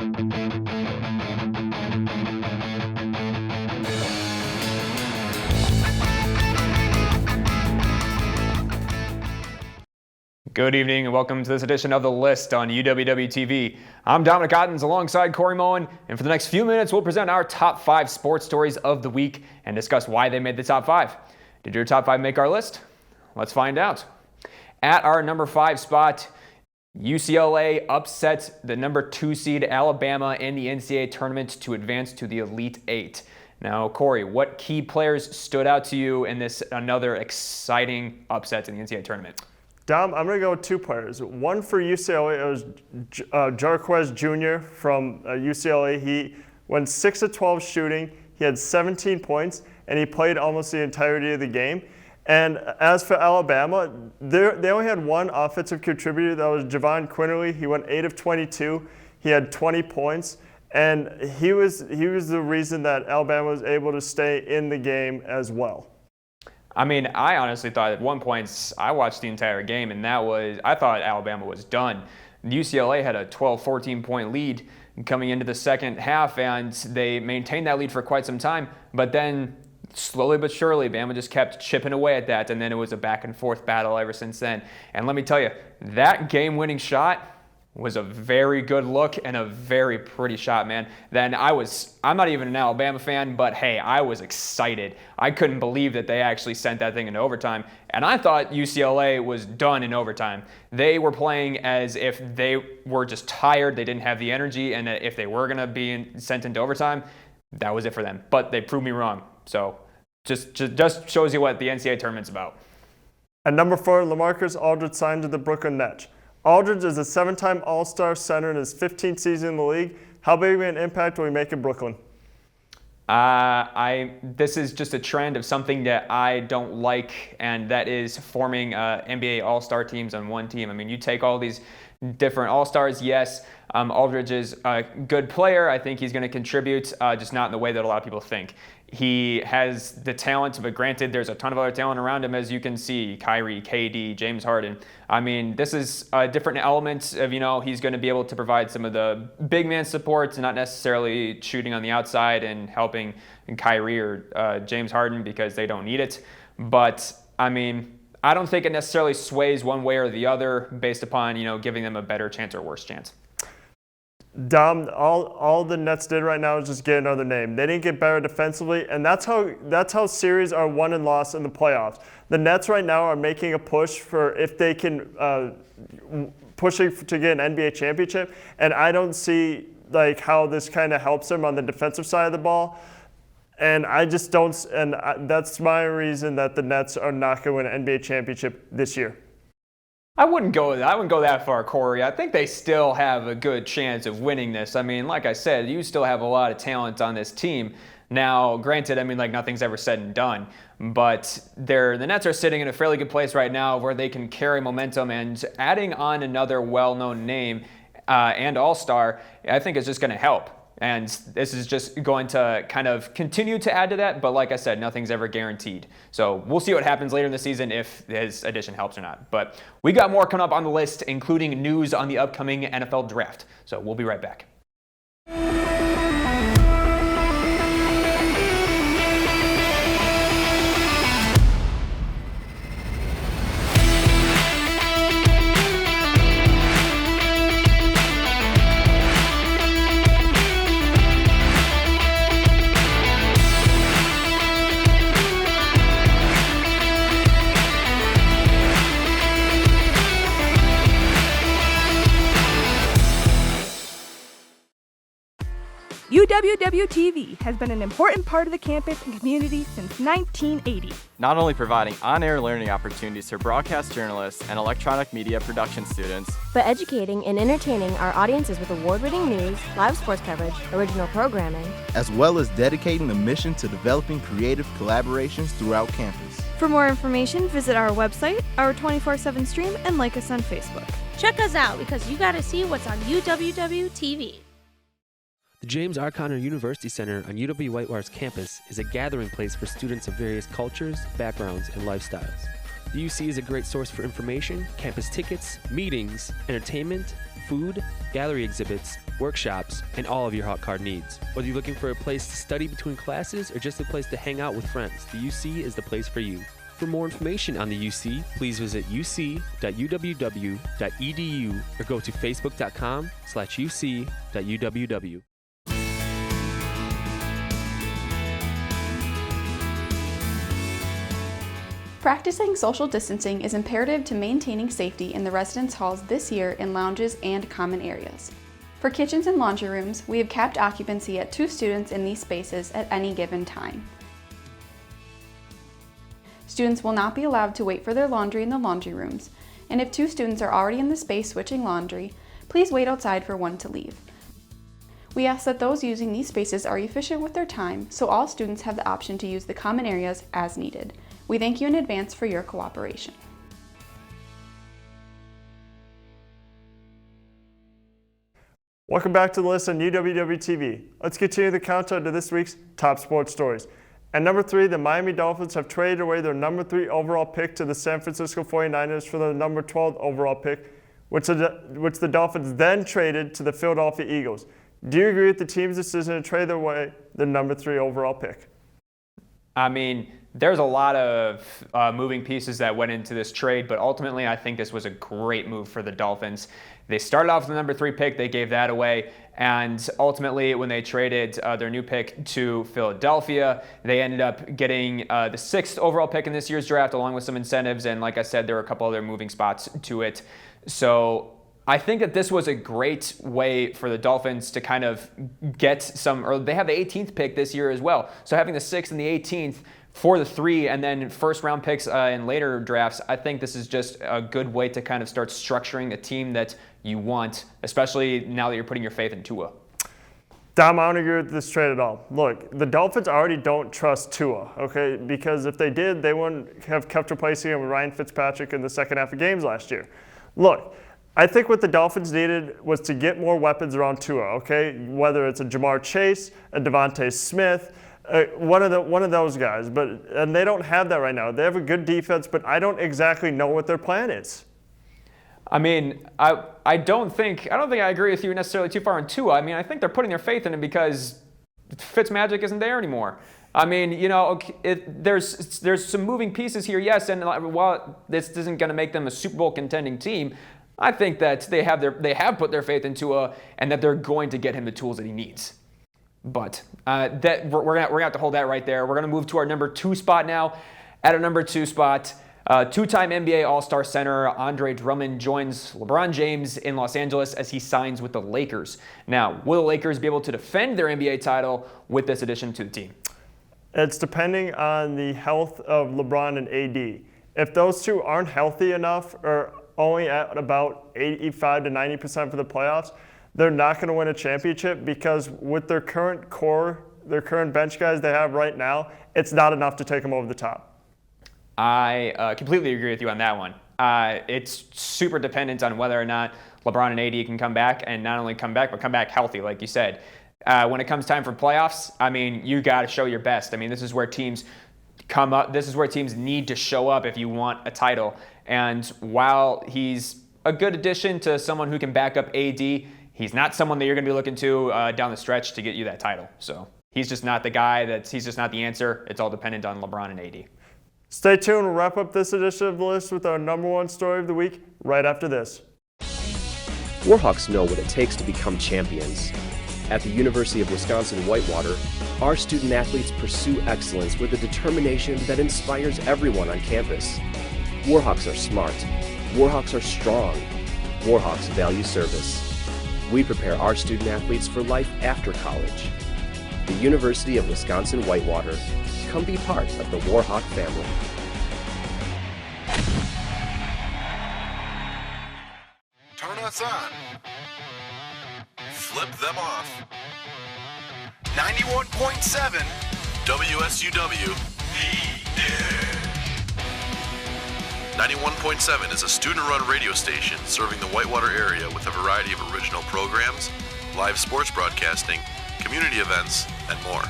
Good evening and welcome to this edition of The List on UWW-TV. I'm Dominic Ottens alongside Moen, and for the next few minutes we'll present our top 5 sports stories of the week and discuss why they made the top 5. Did your top 5 make our list? Let's find out. At our number 5 spot, UCLA upsets the number 2 seed Alabama in the NCAA tournament to advance to the Elite 8. Now, Corey, what key players stood out to you in this another exciting upset in the NCAA tournament? Dom, I'm going to go with 2 players. One for UCLA, it was Jarquez Jr. from UCLA. He went 6 of 12 shooting. He had 17 points, and he played almost the entirety of the game. And as for Alabama, they only had one offensive contributor. That was Javon Quinterly. He went 8 of 22. He had 20 points, and he was the reason that Alabama was able to stay in the game as well. I mean, I honestly thought at one point, I watched the entire game, and I thought Alabama was done. UCLA had a 12-14 point lead coming into the second half, and they maintained that lead for quite some time. But then, slowly but surely, Bama just kept chipping away at that, and then it was a back-and-forth battle ever since then. And let me tell you, that game-winning shot was a very good look and a very pretty shot, man. Then I'm not even an Alabama fan, but hey, I was excited. I couldn't believe that they actually sent that thing into overtime. And I thought UCLA was done in overtime. They were playing as if they were just tired, they didn't have the energy, and if they were gonna be sent into overtime, that was it for them. But they proved me wrong. So just shows you what the NCAA tournament's about. At number 4, LaMarcus Aldridge signed to the Brooklyn Nets. Aldridge is a 7-time All-Star center in his 15th season in the league. How big of an impact will he make in Brooklyn? This is just a trend of something that I don't like, and that is forming NBA All-Star teams on one team. I mean, you take all these different All-Stars, yes. Aldridge is a good player. I think he's going to contribute, just not in the way that a lot of people think. He has the talent, but granted, there's a ton of other talent around him, as you can see. Kyrie, KD, James Harden. I mean, this is a different element of, he's going to be able to provide some of the big man support, not necessarily shooting on the outside and helping Kyrie or James Harden because they don't need it. But, I mean, I don't think it necessarily sways one way or the other based upon, giving them a better chance or worse chance. Dom, all the Nets did right now is just get another name. They didn't get better defensively, and that's how series are won and lost in the playoffs. The Nets right now are making a push for if they can pushing to get an NBA championship, and I don't see how this kind of helps them on the defensive side of the ball. And I just don't, and that's my reason that the Nets are not going to win an NBA championship this year. I wouldn't go that far, Corey. I think they still have a good chance of winning this. I mean, like I said, you still have a lot of talent on this team. Now, granted, I mean, nothing's ever said and done, but the Nets are sitting in a fairly good place right now where they can carry momentum, and adding on another well-known name and all-star, I think is just going to help. And this is just going to kind of continue to add to that. But like I said, nothing's ever guaranteed. So we'll see what happens later in the season if his addition helps or not. But we got more coming up on the list, including news on the upcoming NFL draft. So we'll be right back. UWW-TV has been an important part of the campus and community since 1980. Not only providing on-air learning opportunities for broadcast journalists and electronic media production students, but educating and entertaining our audiences with award-winning news, live sports coverage, original programming, as well as dedicating the mission to developing creative collaborations throughout campus. For more information, visit our website, our 24/7 stream, and like us on Facebook. Check us out because you got to see what's on UWW-TV. The James R. Conner University Center on UW-Whitewater's campus is a gathering place for students of various cultures, backgrounds, and lifestyles. The UC is a great source for information, campus tickets, meetings, entertainment, food, gallery exhibits, workshops, and all of your hot card needs. Whether you're looking for a place to study between classes or just a place to hang out with friends, the UC is the place for you. For more information on the UC, please visit uc.uww.edu or go to facebook.com/uc.uww. Practicing social distancing is imperative to maintaining safety in the residence halls this year in lounges and common areas. For kitchens and laundry rooms, we have capped occupancy at 2 students in these spaces at any given time. Students will not be allowed to wait for their laundry in the laundry rooms, and if 2 students are already in the space switching laundry, please wait outside for one to leave. We ask that those using these spaces are efficient with their time, so all students have the option to use the common areas as needed. We thank you in advance for your cooperation. Welcome back to the list on UWW-TV. Let's continue the countdown to this week's top sports stories. At number 3, the Miami Dolphins have traded away their number 3 overall pick to the San Francisco 49ers for their number 12 overall pick, which the Dolphins then traded to the Philadelphia Eagles. Do you agree with the team's decision to trade away their number 3 overall pick? I mean, there's a lot of moving pieces that went into this trade, but ultimately I think this was a great move for the Dolphins. They started off with the number 3 pick, they gave that away, and ultimately when they traded their new pick to Philadelphia, they ended up getting the 6th overall pick in this year's draft along with some incentives, and like I said, there were a couple other moving spots to it. So I think that this was a great way for the Dolphins to kind of get some, or they have the 18th pick this year as well. So having the 6th and the 18th for the 3 and then first round picks in later drafts, I think this is just a good way to kind of start structuring a team that you want, especially now that you're putting your faith in Tua. Dom, I don't agree with this trade at all. Look, the Dolphins already don't trust Tua, okay? Because if they did, they wouldn't have kept replacing him with Ryan Fitzpatrick in the second half of games last year. Look, I think what the Dolphins needed was to get more weapons around Tua, okay? Whether it's a Jamar Chase, a Devontae Smith, one of those guys. And they don't have that right now. They have a good defense, but I don't exactly know what their plan is. I mean, I don't think I agree with you necessarily too far on Tua. I mean, I think they're putting their faith in him because Fitzmagic isn't there anymore. I mean, you know, there's some moving pieces here, yes, and while this isn't going to make them a Super Bowl contending team, I think that they have put their faith in Tua and that they're going to get him the tools that he needs. But that we're gonna have to hold that right there. We're gonna move to our number 2 spot now. At our number 2 spot, 2-time NBA All-Star center Andre Drummond joins LeBron James in Los Angeles as he signs with the Lakers. Now, will the Lakers be able to defend their NBA title with this addition to the team? It's depending on the health of LeBron and AD. If those two aren't healthy enough or only at about 85 to 90% for the playoffs, they're not going to win a championship because with their current core, their current bench guys they have right now, it's not enough to take them over the top. I completely agree with you on that one. It's super dependent on whether or not LeBron and AD can come back, and not only come back, but come back healthy, like you said. When it comes time for playoffs, I mean, you got to show your best. I mean, this is where teams come up. This is where teams need to show up if you want a title. And while he's a good addition to someone who can back up AD, he's not someone that you're going to be looking to down the stretch to get you that title. So he's just not the guy. He's just not the answer. It's all dependent on LeBron and AD. Stay tuned. We'll wrap up this edition of the list with our number 1 story of the week right after this. Warhawks know what it takes to become champions. At the University of Wisconsin-Whitewater, our student athletes pursue excellence with a determination that inspires everyone on campus. Warhawks are smart. Warhawks are strong. Warhawks value service. We prepare our student athletes for life after college. The University of Wisconsin-Whitewater. Come be part of the Warhawk family. Turn us on. Flip them off. 91.7 WSUW. 91.7 is a student-run radio station serving the Whitewater area with a variety of original programs, live sports broadcasting, community events, and more.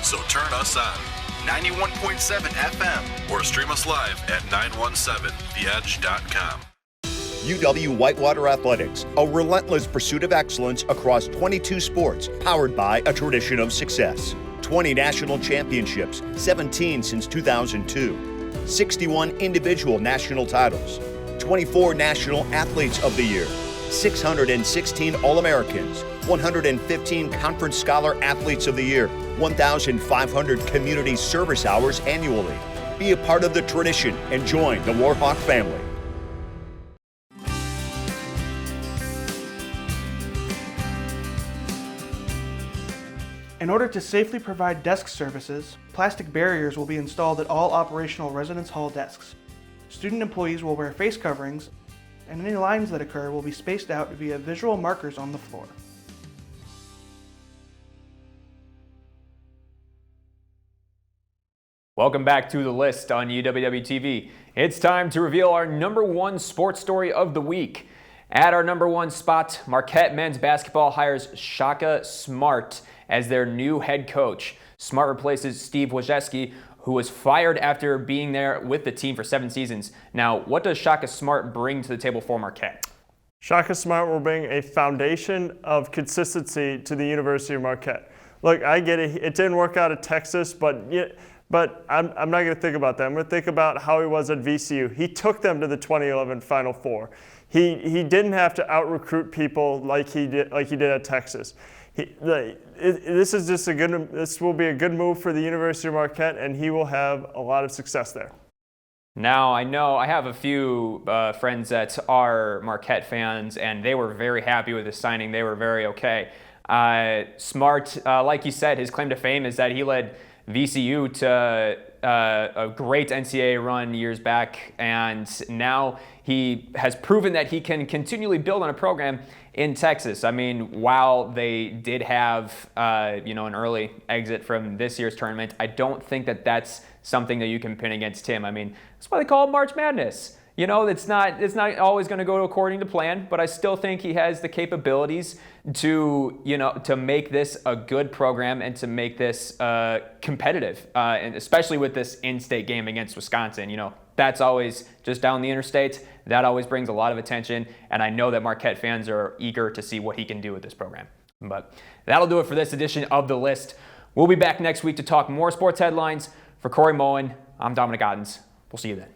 So turn us on. 91.7 FM. Or stream us live at 917theedge.com. UW Whitewater Athletics, a relentless pursuit of excellence across 22 sports, powered by a tradition of success. 20 national championships, 17 since 2002. 61 individual national titles. 24 National Athletes of the Year. 616 All-Americans. 115 Conference Scholar Athletes of the Year. 1,500 community service hours annually. Be a part of the tradition and join the Warhawk family. In order to safely provide desk services, plastic barriers will be installed at all operational residence hall desks. Student employees will wear face coverings, and any lines that occur will be spaced out via visual markers on the floor. Welcome back to The List on UWW-TV. It's time to reveal our #1 sports story of the week. At our #1 spot, Marquette men's basketball hires Shaka Smart as their new head coach. Smart replaces Steve Wojcicki, who was fired after being there with the team for 7 seasons. Now, what does Shaka Smart bring to the table for Marquette? Shaka Smart will bring a foundation of consistency to the University of Marquette. Look, I get it. It didn't work out at Texas, but I'm not going to think about that. I'm going to think about how he was at VCU. He took them to the 2011 Final Four. He didn't have to out-recruit people like he did at Texas. This will be a good move for the University of Marquette, and he will have a lot of success there. Now, I know I have a few friends that are Marquette fans, and they were very happy with his signing. They were very okay. Smart, like you said, his claim to fame is that he led VCU to a great NCAA run years back, and now he has proven that he can continually build on a program in Texas. I mean, while they did have an early exit from this year's tournament, I don't think that that's something that you can pin against him. I mean, that's why they call it March Madness. You know, it's not always going to go according to plan, but I still think he has the capabilities to make this a good program and to make this competitive, and especially with this in-state game against Wisconsin. You know, that's always just down the interstate. That always brings a lot of attention, and I know that Marquette fans are eager to see what he can do with this program. But that'll do it for this edition of The List. We'll be back next week to talk more sports headlines. For Corey Moen, I'm Dominic Ottens. We'll see you then.